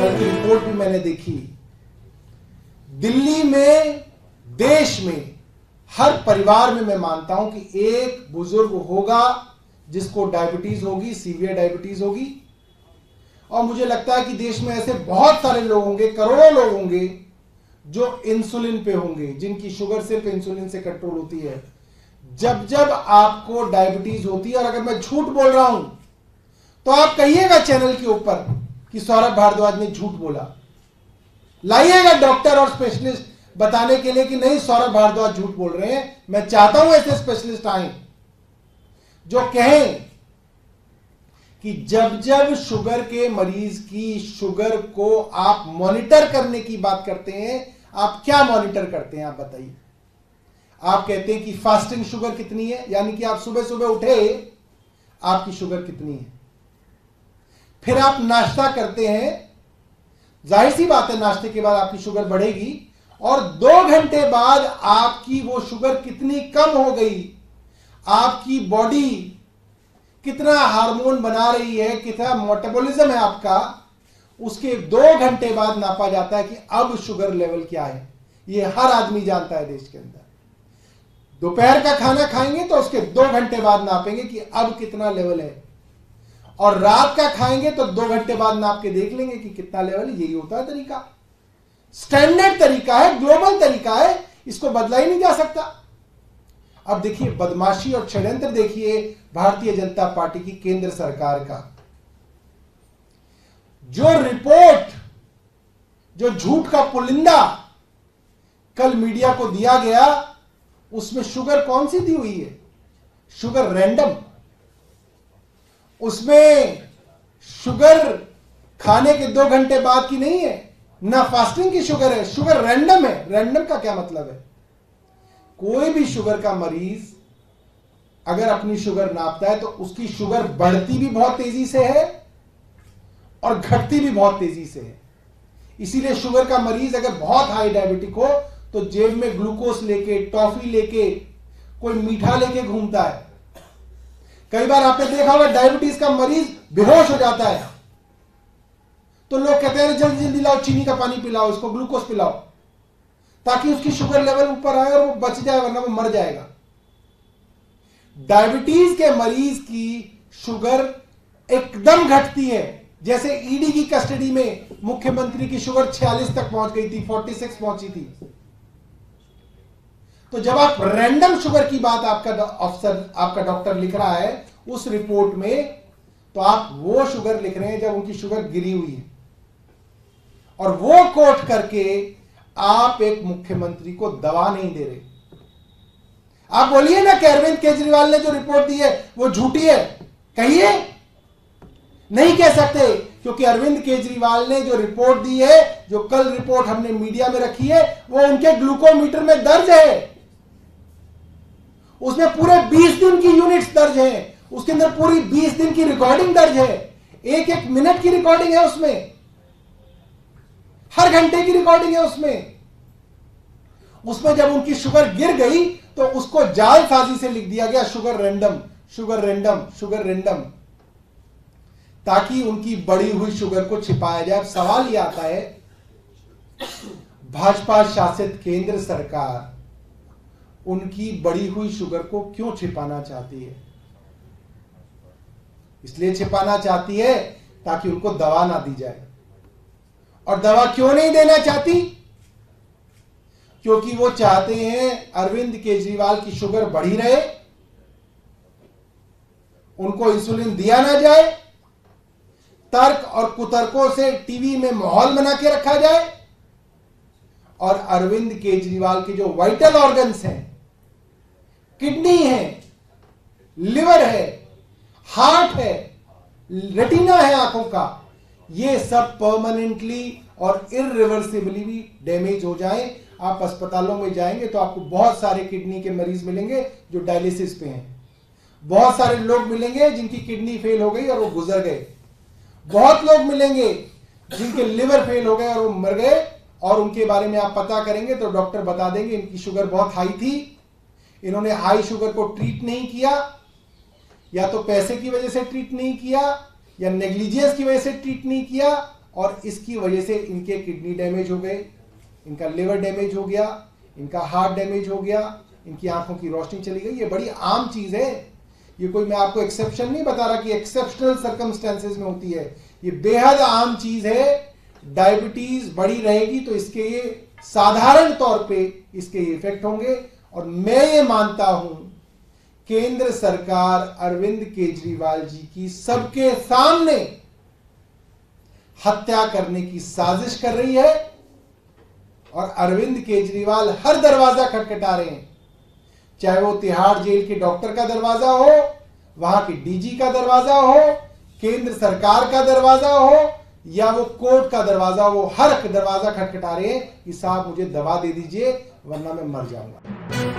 कल की रिपोर्ट भी मैंने देखी। दिल्ली में, देश में, हर परिवार में मैं मानता हूं कि एक बुजुर्ग होगा जिसको डायबिटीज होगी, सीवियर डायबिटीज होगी। और मुझे लगता है कि देश में ऐसे बहुत सारे लोग होंगे, करोड़ों लोग होंगे जो इंसुलिन पे होंगे, जिनकी शुगर सिर्फ इंसुलिन से कंट्रोल होती है। जब जब आपको डायबिटीज होती है, और अगर मैं झूठ बोल रहा हूं तो आप कहिएगा चैनल के ऊपर कि सौरभ भारद्वाज ने झूठ बोला, लाइएगा डॉक्टर और स्पेशलिस्ट बताने के लिए कि नहीं सौरभ भारद्वाज झूठ बोल रहे हैं। मैं चाहता हूं ऐसे स्पेशलिस्ट आए जो कहें कि जब जब शुगर के मरीज की शुगर को आप मॉनिटर करने की बात करते हैं, आप क्या मॉनिटर करते हैं? आप बताइए। आप कहते हैं कि फास्टिंग शुगर कितनी है, यानी कि आप सुबह सुबह उठे, आपकी शुगर कितनी है। फिर आप नाश्ता करते हैं, जाहिर सी बात है नाश्ते के बाद आपकी शुगर बढ़ेगी, और 2 घंटे बाद आपकी वो शुगर कितनी कम हो गई, आपकी बॉडी कितना हार्मोन बना रही है, कितना मेटाबॉलिज्म है आपका, उसके 2 घंटे बाद नापा जाता है कि अब शुगर लेवल क्या है। ये हर आदमी जानता है देश के अंदर। दोपहर का खाना खाएंगे तो उसके 2 घंटे बाद नापेंगे कि अब कितना लेवल है, और रात का खाएंगे तो 2 घंटे बाद नाप के देख लेंगे कि कितना लेवल है। यही होता है तरीका, स्टैंडर्ड तरीका है, ग्लोबल तरीका है, इसको बदला ही नहीं जा सकता। अब देखिए बदमाशी और षड्यंत्र देखिए भारतीय जनता पार्टी की केंद्र सरकार का। जो रिपोर्ट, जो झूठ का पुलिंदा कल मीडिया को दिया गया, उसमें शुगर कौन सी दी हुई है? Sugar random. उसमें शुगर खाने के 2 घंटे बाद की नहीं है, ना फास्टिंग की शुगर है, शुगर रैंडम है। रैंडम का क्या मतलब है? कोई भी शुगर का मरीज अगर अपनी शुगर नापता है तो उसकी शुगर बढ़ती भी बहुत तेजी से है और घटती भी बहुत तेजी से है। इसीलिए शुगर का मरीज अगर बहुत हाई डायबिटिक हो तो जेब में ग्लूकोज लेके, टॉफी लेके, कोई मीठा लेके घूमता है। कई बार आपने देखा होगा डायबिटीज का मरीज बेहोश हो जाता है तो लोग कहते हैं जल्दी जल्दी लाओ, चीनी का पानी पिलाओ, इसको ग्लूकोज पिलाओ, ताकि उसकी शुगर लेवल ऊपर आए और वो बच जाए, वरना वो मर जाएगा। डायबिटीज के मरीज की शुगर एकदम घटती है। जैसे ईडी की कस्टडी में मुख्यमंत्री की शुगर 46 तक पहुंच गई थी, 46 पहुंची थी। तो जब आप रैंडम शुगर की बात आपका डॉक्टर लिख रहा है उस रिपोर्ट में, तो आप वो शुगर लिख रहे हैं जब उनकी शुगर गिरी हुई है, और वो कोट करके आप एक मुख्यमंत्री को दवा नहीं दे रहे। आप बोलिए ना कि अरविंद केजरीवाल ने जो रिपोर्ट दी है वो झूठी है, कहिए। नहीं कह सकते, क्योंकि अरविंद केजरीवाल ने जो रिपोर्ट दी है, जो कल रिपोर्ट हमने मीडिया में रखी है, वो उनके ग्लूकोमीटर में दर्ज है। उसमें पूरे 20 दिन की यूनिट्स दर्ज हैं, उसके अंदर पूरी 20 दिन की रिकॉर्डिंग दर्ज है, 1-1 मिनट की रिकॉर्डिंग है उसमें, हर घंटे की रिकॉर्डिंग है उसमें। उसमें जब उनकी शुगर गिर गई तो उसको जालसाजी से लिख दिया गया sugar random, sugar random, sugar random, ताकि उनकी बढ़ी हुई शुगर को छिपाया जाए। अब सवाल यह आता है, भाजपा शासित केंद्र सरकार उनकी बढ़ी हुई शुगर को क्यों छिपाना चाहती है? इसलिए छिपाना चाहती है ताकि उनको दवा ना दी जाए। और दवा क्यों नहीं देना चाहती? क्योंकि वो चाहते हैं अरविंद केजरीवाल की शुगर बढ़ी रहे, उनको इंसुलिन दिया ना जाए, तर्क और कुतर्कों से टीवी में माहौल बना के रखा जाए, और अरविंद केजरीवाल के जो वाइटल ऑर्गन्स हैं, किडनी है, लिवर है, हार्ट है, रेटिना है आंखों का, ये सब परमानेंटली और इरिवर्सिबली भी डैमेज हो जाए। आप अस्पतालों में जाएंगे तो आपको बहुत सारे किडनी के मरीज मिलेंगे जो डायलिसिस पे हैं, बहुत सारे लोग मिलेंगे जिनकी किडनी फेल हो गई और वो गुजर गए, बहुत लोग मिलेंगे जिनके लिवर फेल हो गए और वो मर गए, और उनके बारे में आप पता करेंगे तो डॉक्टर बता देंगे इनकी शुगर बहुत हाई थी, इन्होंने हाई शुगर को ट्रीट नहीं किया, या तो पैसे की वजह से ट्रीट नहीं किया, या नेग्लिजेंस की वजह से ट्रीट नहीं किया, और इसकी वजह से इनके किडनी डैमेज हो गए, इनका लिवर डैमेज हो गया, इनका हार्ट डैमेज हो गया, इनकी आंखों की रोशनी चली गई। ये बड़ी आम चीज है, ये कोई मैं आपको एक्सेप्शन नहीं बता रहा कि एक्सेप्शनल सर्कमस्टेंसेस में होती है, ये बेहद आम चीज है। डायबिटीज बढ़ी रहेगी तो इसके ये साधारण तौर पे इसके इफेक्ट होंगे। और मैं ये मानता हूं केंद्र सरकार अरविंद केजरीवाल जी की सबके सामने हत्या करने की साजिश कर रही है और अरविंद केजरीवाल हर दरवाजा खटखटा रहे हैं, चाहे वो तिहाड़ जेल के डॉक्टर का दरवाजा हो, वहां के डीजी का दरवाजा हो, केंद्र सरकार का दरवाजा हो या वो कोर्ट का दरवाजा, वो हर दरवाजा खटखटा रहे हैं कि साहब मुझे दवा दे दीजिए वरना मैं मर जाऊंगा।